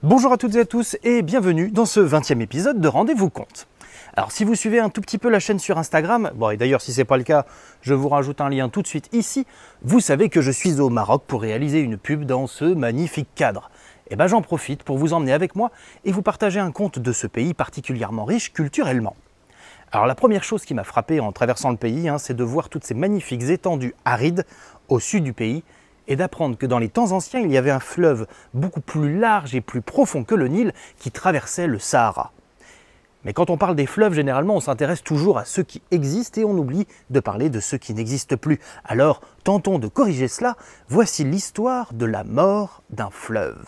Bonjour à toutes et à tous et bienvenue dans ce 20e épisode de Rendez-vous Compte. Alors si vous suivez un tout petit peu la chaîne sur Instagram, bon et d'ailleurs si ce n'est pas le cas, je vous rajoute un lien tout de suite ici, vous savez que je suis au Maroc pour réaliser une pub dans ce magnifique cadre. Et ben j'en profite pour vous emmener avec moi et vous partager un conte de ce pays particulièrement riche culturellement. Alors la première chose qui m'a frappé en traversant le pays, c'est de voir toutes ces magnifiques étendues arides au sud du pays, et d'apprendre que dans les temps anciens, il y avait un fleuve beaucoup plus large et plus profond que le Nil qui traversait le Sahara. Mais quand on parle des fleuves, généralement, on s'intéresse toujours à ceux qui existent et on oublie de parler de ceux qui n'existent plus. Alors, tentons de corriger cela. Voici l'histoire de la mort d'un fleuve.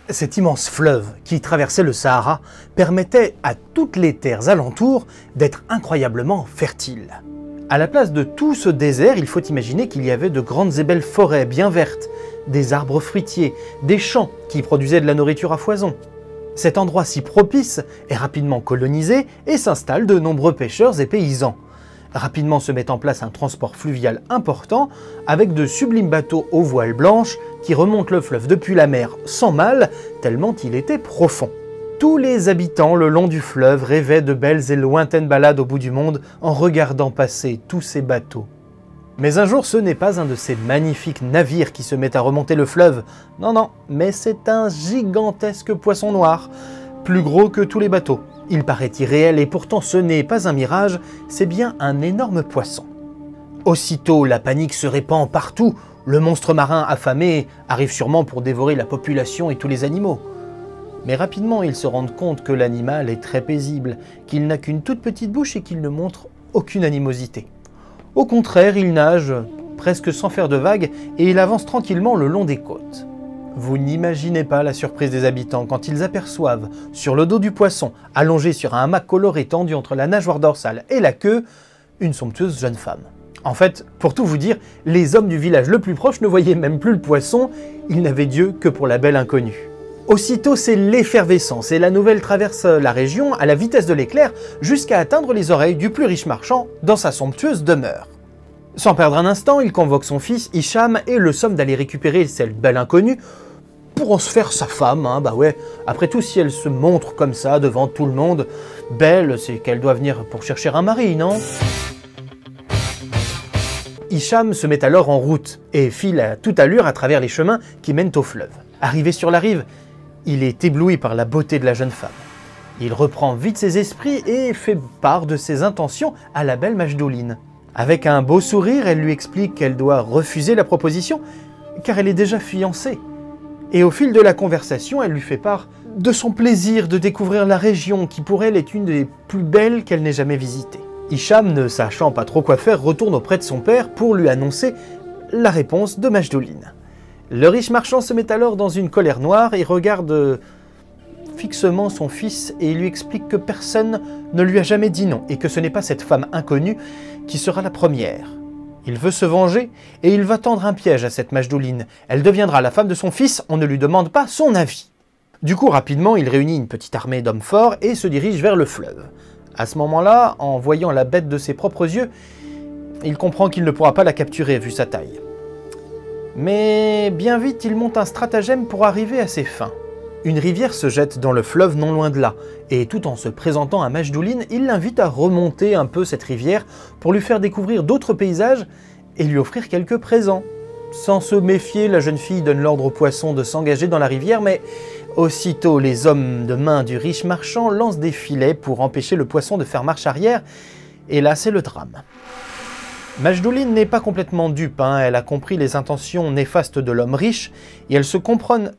Cet immense fleuve qui traversait le Sahara permettait à toutes les terres alentours d'être incroyablement fertiles. À la place de tout ce désert, il faut imaginer qu'il y avait de grandes et belles forêts bien vertes, des arbres fruitiers, des champs qui produisaient de la nourriture à foison. Cet endroit si propice est rapidement colonisé et s'installent de nombreux pêcheurs et paysans. Rapidement se met en place un transport fluvial important avec de sublimes bateaux aux voiles blanches qui remontent le fleuve depuis la mer sans mal, tellement il était profond. Tous les habitants le long du fleuve rêvaient de belles et lointaines balades au bout du monde en regardant passer tous ces bateaux. Mais un jour, ce n'est pas un de ces magnifiques navires qui se met à remonter le fleuve. Non, mais c'est un gigantesque poisson noir, plus gros que tous les bateaux. Il paraît irréel et pourtant ce n'est pas un mirage, c'est bien un énorme poisson. Aussitôt, la panique se répand partout. Le monstre marin affamé arrive sûrement pour dévorer la population et tous les animaux. Mais rapidement, ils se rendent compte que l'animal est très paisible, qu'il n'a qu'une toute petite bouche et qu'il ne montre aucune animosité. Au contraire, il nage presque sans faire de vagues et il avance tranquillement le long des côtes. Vous n'imaginez pas la surprise des habitants quand ils aperçoivent, sur le dos du poisson, allongé sur un hamac coloré tendu entre la nageoire dorsale et la queue, une somptueuse jeune femme. En fait, pour tout vous dire, les hommes du village le plus proche ne voyaient même plus le poisson, ils n'avaient d'yeux que pour la belle inconnue. Aussitôt, c'est l'effervescence et la nouvelle traverse la région à la vitesse de l'éclair jusqu'à atteindre les oreilles du plus riche marchand dans sa somptueuse demeure. Sans perdre un instant, il convoque son fils Hicham et le somme d'aller récupérer cette belle inconnue pour en se faire sa femme, bah ouais, après tout si elle se montre comme ça devant tout le monde, belle, c'est qu'elle doit venir pour chercher un mari, non? Hicham se met alors en route et file à toute allure à travers les chemins qui mènent au fleuve. Arrivé sur la rive, il est ébloui par la beauté de la jeune femme. Il reprend vite ses esprits et fait part de ses intentions à la belle Majdoline. Avec un beau sourire, elle lui explique qu'elle doit refuser la proposition car elle est déjà fiancée. Et au fil de la conversation, elle lui fait part de son plaisir de découvrir la région qui pour elle est une des plus belles qu'elle n'ait jamais visitées. Hicham, ne sachant pas trop quoi faire, retourne auprès de son père pour lui annoncer la réponse de Majdoline. Le riche marchand se met alors dans une colère noire et regarde fixement son fils et lui explique que personne ne lui a jamais dit non et que ce n'est pas cette femme inconnue qui sera la première. Il veut se venger et il va tendre un piège à cette Majdoline. Elle deviendra la femme de son fils, on ne lui demande pas son avis. Du coup, rapidement, il réunit une petite armée d'hommes forts et se dirige vers le fleuve. À ce moment-là, en voyant la bête de ses propres yeux, il comprend qu'il ne pourra pas la capturer vu sa taille. Mais bien vite, il monte un stratagème pour arriver à ses fins. Une rivière se jette dans le fleuve non loin de là, et tout en se présentant à Majdoline, il l'invite à remonter un peu cette rivière pour lui faire découvrir d'autres paysages et lui offrir quelques présents. Sans se méfier, la jeune fille donne l'ordre au poisson de s'engager dans la rivière, mais aussitôt les hommes de main du riche marchand lancent des filets pour empêcher le poisson de faire marche arrière, et là c'est le drame. Majdoline n'est pas complètement dupe, elle a compris les intentions néfastes de l'homme riche, et elle se cramponne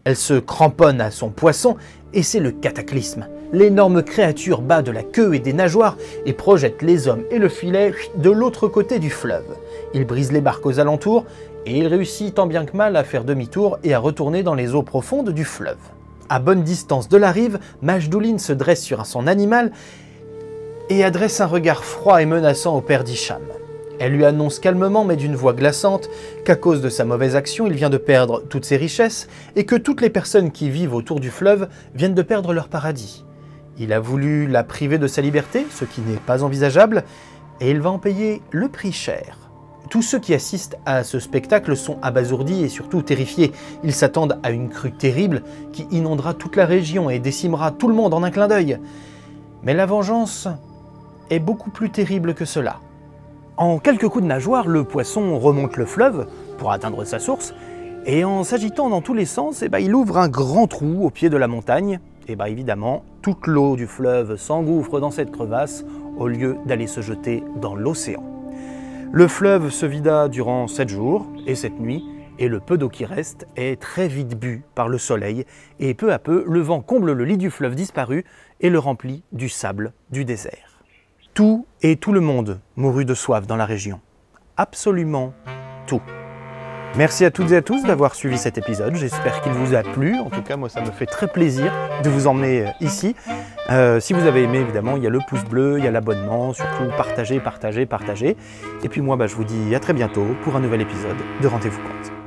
elle se cramponne à son poisson et c'est le cataclysme. l'énorme créature bat de la queue et des nageoires et projette les hommes et le filet de l'autre côté du fleuve. Il brise les barques aux alentours et il réussit tant bien que mal à faire demi-tour et à retourner dans les eaux profondes du fleuve. À bonne distance de la rive, Majdoulin se dresse sur son animal et adresse un regard froid et menaçant au père d'Hicham. Elle lui annonce calmement mais d'une voix glaçante qu'à cause de sa mauvaise action, il vient de perdre toutes ses richesses et que toutes les personnes qui vivent autour du fleuve viennent de perdre leur paradis. Il a voulu la priver de sa liberté, ce qui n'est pas envisageable, et il va en payer le prix cher. Tous ceux qui assistent à ce spectacle sont abasourdis et surtout terrifiés. Ils s'attendent à une crue terrible qui inondera toute la région et décimera tout le monde en un clin d'œil. Mais la vengeance est beaucoup plus terrible que cela. En quelques coups de nageoire, le poisson remonte le fleuve pour atteindre sa source, et en s'agitant dans tous les sens, il ouvre un grand trou au pied de la montagne. Et évidemment, toute l'eau du fleuve s'engouffre dans cette crevasse au lieu d'aller se jeter dans l'océan. Le fleuve se vida durant 7 jours et 7 nuits, et le peu d'eau qui reste est très vite bu par le soleil, et peu à peu, le vent comble le lit du fleuve disparu et le remplit du sable du désert. Tout et tout le monde mourut de soif dans la région. Absolument tout. Merci à toutes et à tous d'avoir suivi cet épisode, j'espère qu'il vous a plu. En tout cas, moi, ça me fait très plaisir de vous emmener ici. Si vous avez aimé, évidemment, il y a le pouce bleu, il y a l'abonnement, surtout partagez, partagez, partagez. Et puis moi, je vous dis à très bientôt pour un nouvel épisode de Rendez-vous Compte.